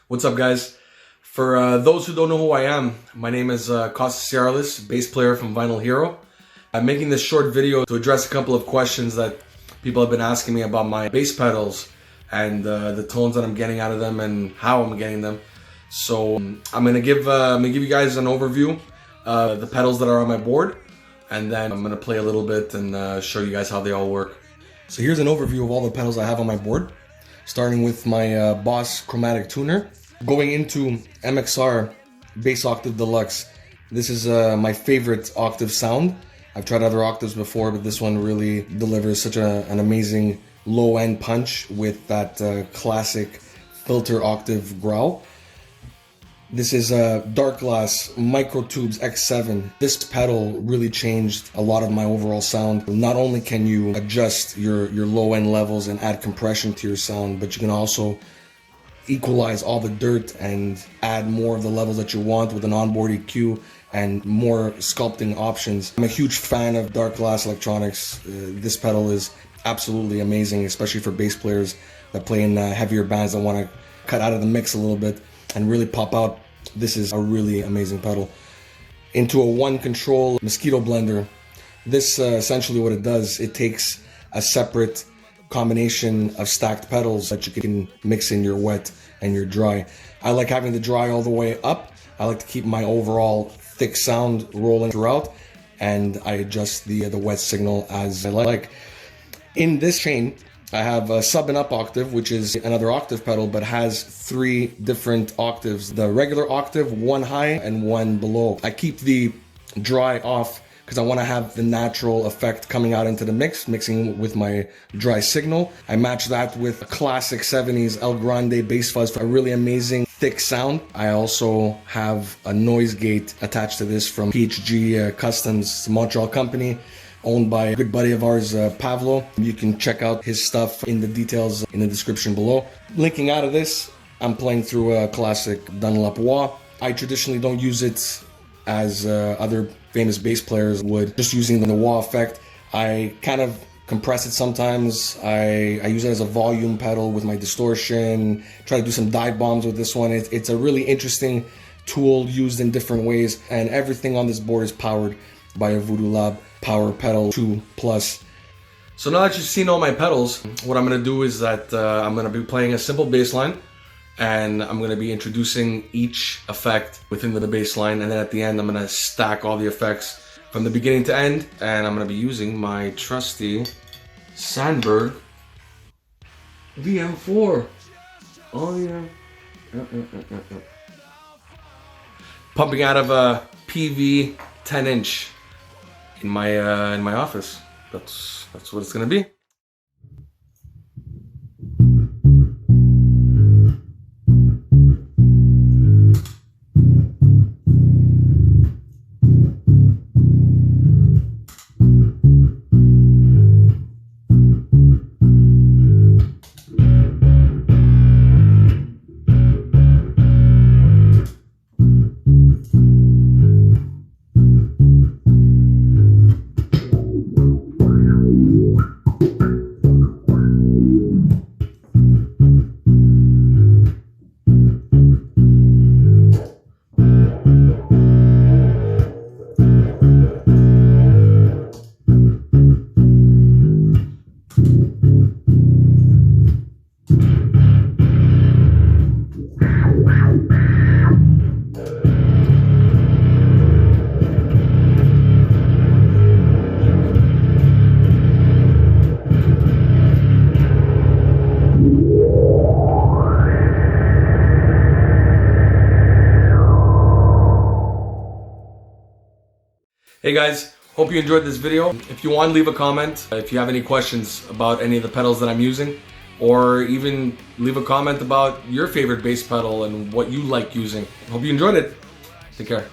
What's up, guys? For those who don't know who I am, my name is Costa Siarlis, bass player from Vinyl Hero. I'm making this short video to address a couple of questions that people have been asking me about my bass pedals and the tones that I'm getting out of them and how I'm getting them. So I'm gonna give you guys an overview of the pedals that are on my board, and then I'm gonna play a little bit and show you guys how they all work. So here's an overview of all the pedals I have on my board, starting with my Boss Chromatic tuner. Going into MXR Bass Octave Deluxe. This is my favorite octave sound. I've tried other octaves before, but this one really delivers such an amazing low-end punch with that classic filter octave growl. This is a Darkglass Microtubes X7. This pedal really changed a lot of my overall sound. Not only can you adjust your low-end levels and add compression to your sound, but you can also equalize all the dirt and add more of the levels that you want with an onboard EQ and more sculpting options. I'm a huge fan of Darkglass electronics. This pedal is absolutely amazing, especially for bass players that play in heavier bands that want to cut out of the mix a little bit and really pop out. This is a really amazing pedal. Into a one control Mosquito blender. This essentially what it does, it takes a separate combination of stacked pedals that you can mix in your wet and your dry. I like having the dry all the way up. I like to keep my overall thick sound rolling throughout, and I adjust the wet signal as I like. In this chain, I have a sub and up octave, which is another octave pedal, but has 3 different octaves. The regular octave, 1 high and 1 below. I keep the dry off because I want to have the natural effect coming out into the mix, mixing with my dry signal. I match that with a classic 70s El Grande bass fuzz for a really amazing thick sound. I also have a noise gate attached to this from PHG Customs, a Montreal company, owned by a good buddy of ours, Pavlo. You can check out his stuff in the details in the description below. Linking out of this, I'm playing through a classic Dunlop Wah. I traditionally don't use it as other famous bass players would, just using the wah effect. I kind of compress it sometimes. I use it as a volume pedal with my distortion, try to do some dive bombs with this one. It's a really interesting tool used in different ways, and everything on this board is powered by a Voodoo Lab Power Pedal 2 Plus. So now that you've seen all my pedals, what I'm going to do is that I'm going to be playing a simple bass line, and I'm going to be introducing each effect within the bass line, and then at the end I'm going to stack all the effects from the beginning to end, and I'm going to be using my trusty Sandberg VM4. Oh yeah. Pumping out of a PV 10-inch in my office. That's what it's going to be. Hey guys, hope you enjoyed this video. If you want, leave a comment. If you have any questions about any of the pedals that I'm using, or even leave a comment about your favorite bass pedal and what you like using. Hope you enjoyed it. Take care.